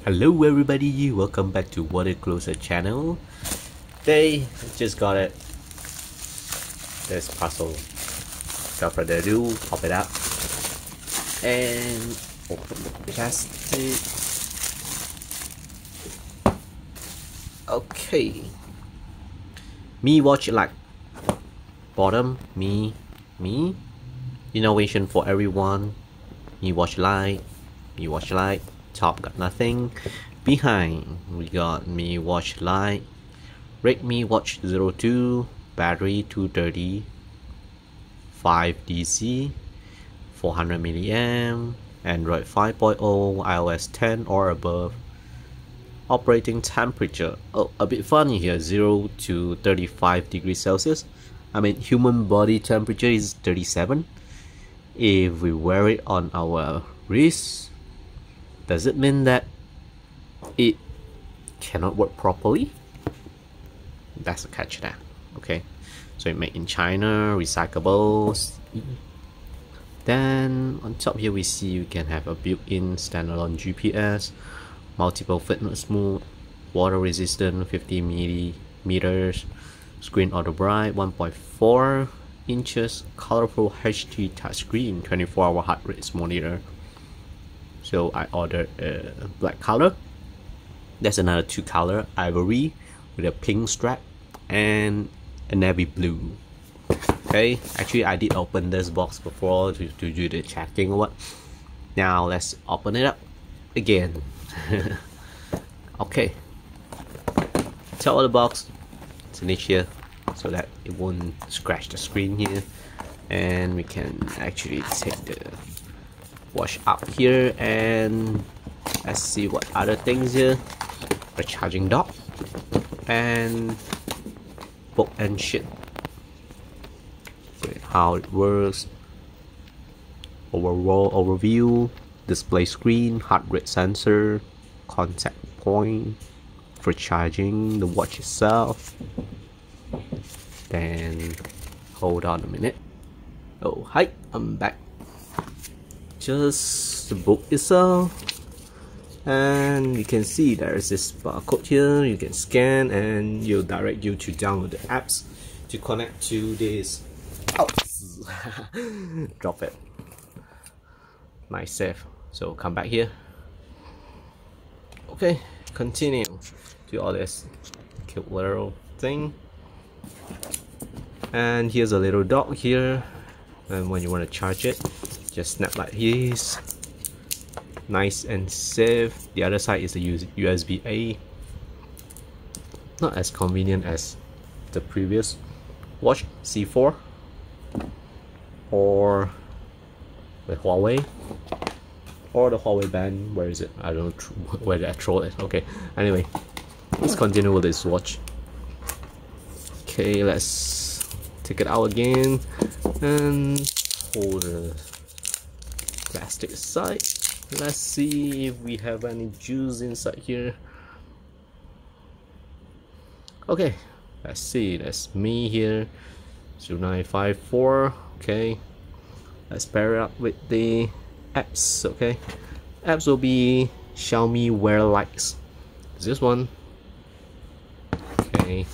Hello everybody, welcome back to Water Closer channel. Today, I just got it. This puzzle. Without further ado, pop it out and open the plastic. Okay. Mi Watch Lite. Bottom, me. Innovation for everyone. Mi Watch Lite. Mi Watch Lite. Top got nothing. Behind we got Mi Watch Lite, Redmi Watch 02, battery 230, 5 DC, 400 mAh, Android 5.0, iOS 10 or above. Operating temperature, a bit funny here, 0 to 35 degrees Celsius. I mean, human body temperature is 37. If we wear it on our wrist, does it mean that it cannot work properly? That's a catch there. Okay, so it made in China, recyclables. Then on top here we see you can have a built-in standalone GPS, multiple fitness mode, water resistant 50 millimeters, screen auto bright 1.4 inches, colorful HD touchscreen, 24-hour heart rate monitor. So I ordered a black color. There's another two color, ivory with a pink strap and a navy blue. Okay, actually I did open this box before to do the checking or what. Now let's open it up again. Okay, top of the box, it's an itch here so that it won't scratch the screen here, and we can actually take the watch up here, and let's see what other things here. A charging dock and book and shit. Okay, how it works, overall overview, display screen, heart rate sensor, contact point for charging the watch itself. Then hold on a minute. Oh hi, I'm back. Just the book itself, and you can see there's this barcode here. You can scan and it'll direct you to download the apps to connect to this. Oh, drop it. Nice save. So come back here. Okay, continue to all this cute little thing. And here's a little dock here, and when you want to charge it, just snap like this. Nice and safe. The other side is the USB-A. Not as convenient as the previous watch C4 or the Huawei or the Huawei band. Where is it? I don't know where did I throw it. Okay, anyway, let's continue with this watch. Okay, let's take it out again and hold the plastic aside. Let's see if we have any juice inside here. Okay, let's see. That's me here, 0954. Okay, let's pair it up with the apps. Okay, apps will be Xiaomi Wear Lite. This one. Okay,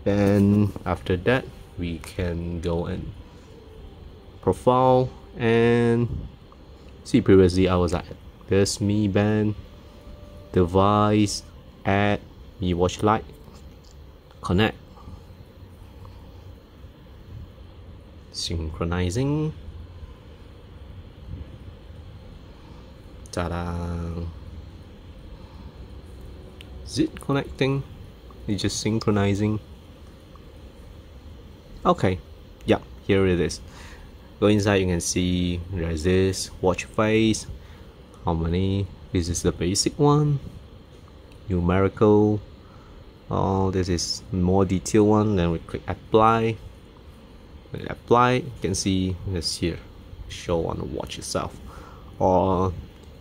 then after that we can go and profile and see. Previously I was at this Mi Band, device, add, Mi Watch Lite, connect, synchronizing. Ta-da! Is it connecting? It's just synchronizing. Okay, yeah, here it is. Go inside, you can see there's this watch face, how many. This is the basic one, numerical. Oh, this is more detailed one. Then we click apply. When you apply, you can see this here, show on the watch itself. Or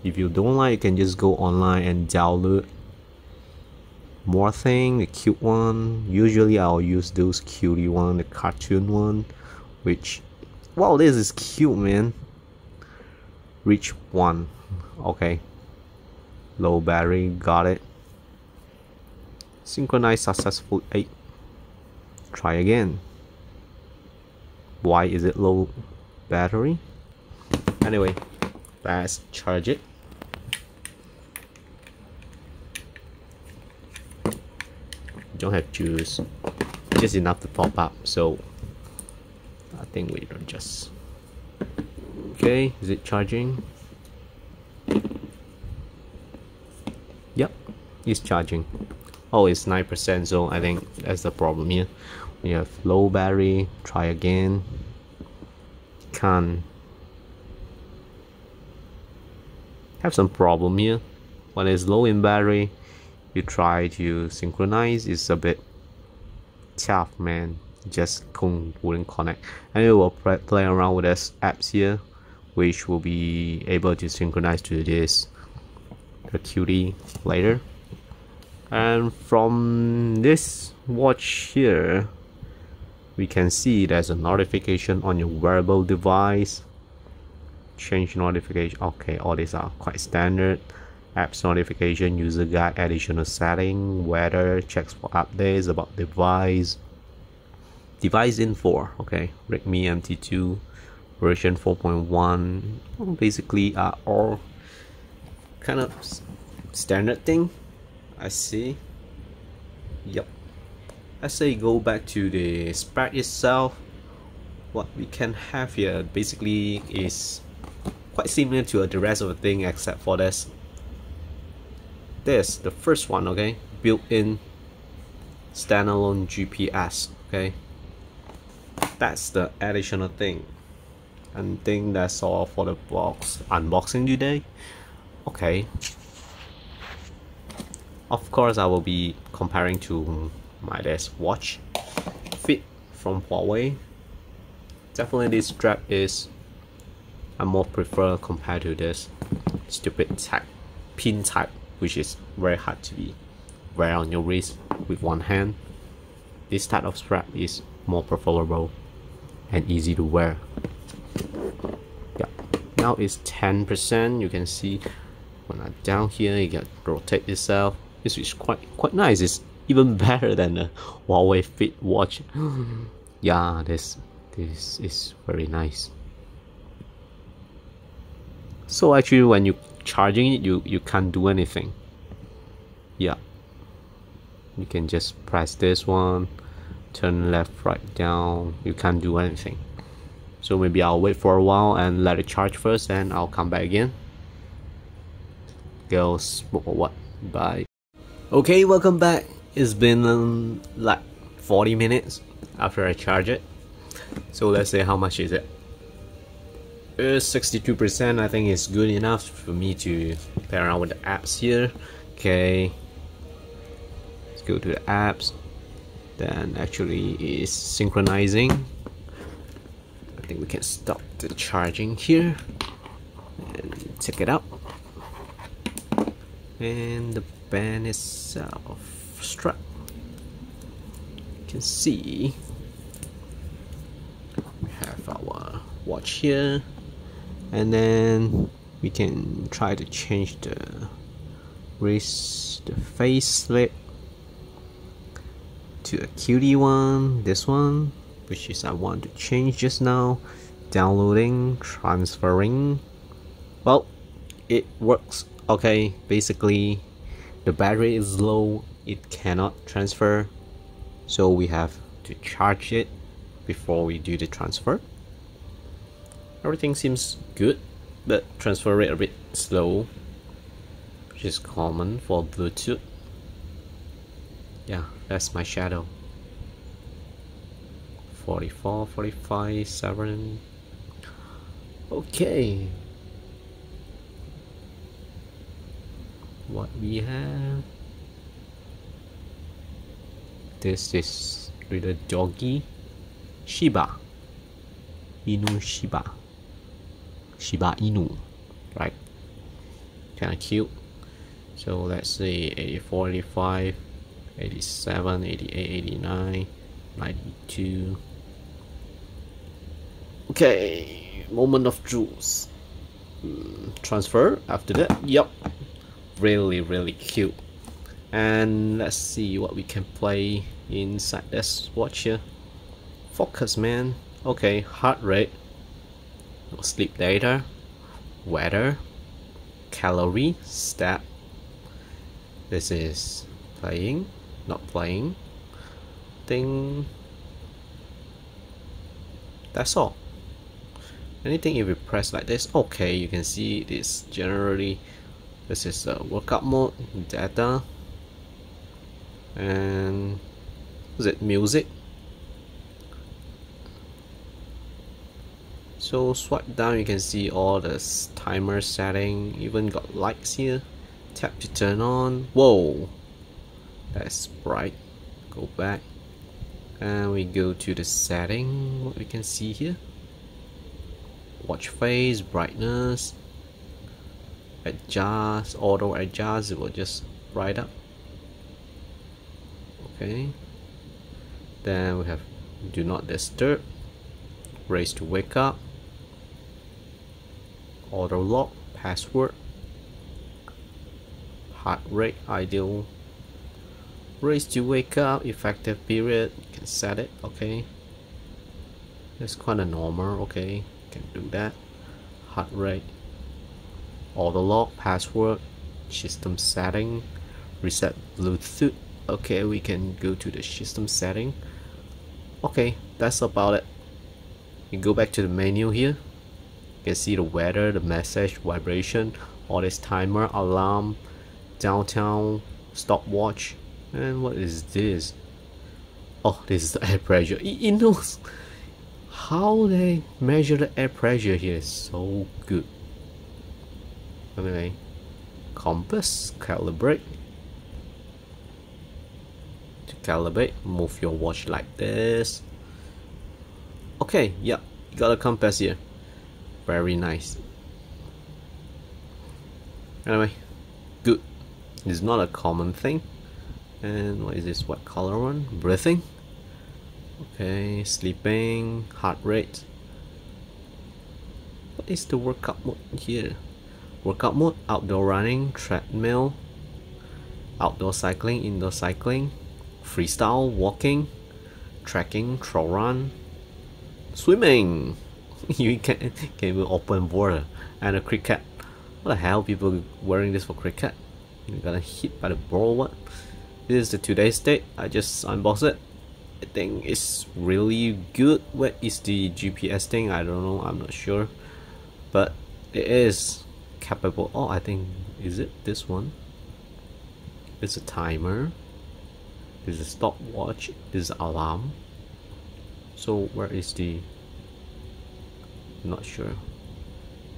if you don't like, you can just go online and download more thing, the cute one. Usually I'll use those cutie one, the cartoon one, which, wow, this is cute, man. Reach 1. Okay, Low battery, got it. Synchronize successful 8. Try again. Why is it low battery? Anyway, let's charge it. Don't have juice, just enough to pop up, so I think we don't just. Okay, is it charging? Yep, it's charging. Oh, it's 9%, so I think that's the problem here. We have low battery, try again. Can't. Have some problem here. When it's low in battery, you try to synchronize, it's a bit tough, man. Just wouldn't connect. And we will play around with this apps here, which will be able to synchronize to this the QD later. And from this watch here, we can see there's a notification on your wearable device. Change notification. Okay, all these are quite standard. Apps notification, user guide, additional setting, weather, checks for updates about device info. Okay, Redmi MT2 version 4.1. Basically are all kind of standard thing. I see. Yep. I say go back to the spec itself. What we can have here basically is quite similar to the rest of the thing, except for this. The first one, okay, built-in standalone GPS. Okay, that's the additional thing. And think that's all for the box unboxing today. Okay, of course I will be comparing to my desk watch Fit from Huawei. Definitely this strap is I more prefer compared to this stupid type pin type, which is very hard to be wear on your wrist with one hand. This type of strap is more preferable and easy to wear. Yeah, now it's 10%. You can see when I'm down here, you can rotate itself. This is quite nice. It's even better than the Huawei Fit watch. Yeah, this is very nice. So actually, when you charging it, you can't do anything. Yeah, you can just press this one, turn left, right, down. You can't do anything. So maybe I'll wait for a while and let it charge first, and I'll come back again. Go smoke or what? Bye. Okay, welcome back. It's been like 40 minutes after I charge it. So let's say how much is it? 62%. I think it's good enough for me to play around with the apps here. Okay, let's go to the apps. Then actually is synchronizing. I think we can stop the charging here and check it out. And the band itself, strap, you can see we have our watch here, and then we can try to change the wrist, the face slip to a cutie one, this one, which is I want to change just now. Downloading, transferring. Well, it works. Okay, basically the battery is low, it cannot transfer, so we have to charge it before we do the transfer. Everything seems good, but transfer rate a bit slow, which is common for Bluetooth. Yeah, that's my shadow. 44, 45, 7. Okay, what we have, this is little doggy Shiba Inu, Shiba Inu, right? Kind of cute. So let's see, 84, 85, 87, 88, 89, 92. Okay, moment of truth. Transfer after that. Yep, really cute. And let's see what we can play inside this watch here. Focus, man. Okay, heart rate, sleep data, weather, calorie, step. This is playing, not playing. Thing. That's all. Anything if you press like this, okay, you can see this generally. This is the workout mode, data, and is it music? So swipe down, you can see all the timer setting, even got lights here. Tap to turn on. Whoa, that's bright. Go back and we go to the setting. What we can see here, watch face, brightness, adjust, auto adjust, it will just bright up. Okay, then we have do not disturb, raise to wake up, auto lock, password, heart rate ideal, raise to wake up, effective period, you can set it. Okay, it's kind of normal. Okay, can do that. Heart rate, auto lock, password, system setting, reset Bluetooth. Okay, we can go to the system setting. Okay, that's about it. You go back to the menu here. You can see the weather, the message, vibration, all this timer, alarm, downtown, stopwatch, and what is this? Oh, this is the air pressure. It knows how they measure the air pressure here. Is so good. Anyway, compass, calibrate. To calibrate, move your watch like this. Okay, yeah, you got a compass here. Very nice. Anyway, good. It's not a common thing. And what is this? What color one? Breathing. Okay, sleeping, heart rate. What is the workout mode here? Workout mode, outdoor running, treadmill, outdoor cycling, indoor cycling, freestyle, walking, trekking, trail run, swimming. You can even open water, and a cricket. What the hell, people wearing this for cricket? You got hit by the ball. What? This is the today's date. I just unboxed it. I think it's really good. Where is the GPS thing? I don't know. I'm not sure, but it is capable. Oh, I think, is it this one? It's a timer. There's a stopwatch. There's an alarm. So where is the? Not sure.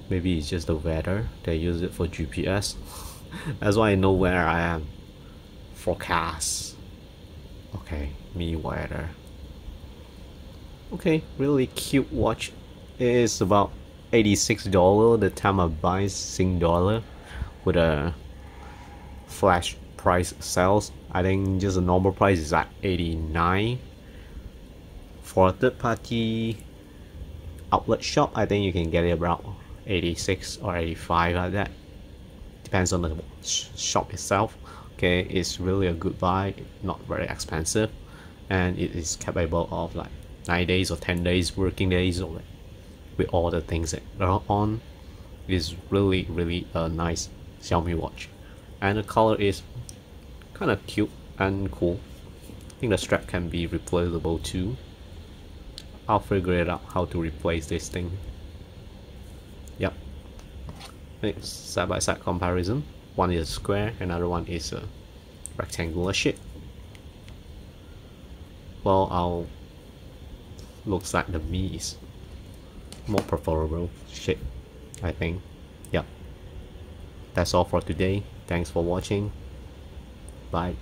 Maybe it's just the weather. They use it for GPS. That's why I know where I am. Forecast. Okay, me weather. Okay, really cute watch. It is about $86 the time I buy Sing dollar with a flash price sales. I think just a normal price is like 89. For a third party outlet shop, I think you can get it about 86 or 85 like that. Depends on the shop itself. Okay, it's really a good buy, not very expensive, and it is capable of like 9 days or 10 days working days with all the things that are on. It's really a nice Xiaomi watch, and the color is kind of cute and cool. I think the strap can be replaceable too. I'll figure it out how to replace this thing. Yep. Next, side by side comparison. One is square, another one is a rectangular shape. Well, I'll looks like the Mi is more preferable shape, I think. Yep. That's all for today. Thanks for watching. Bye.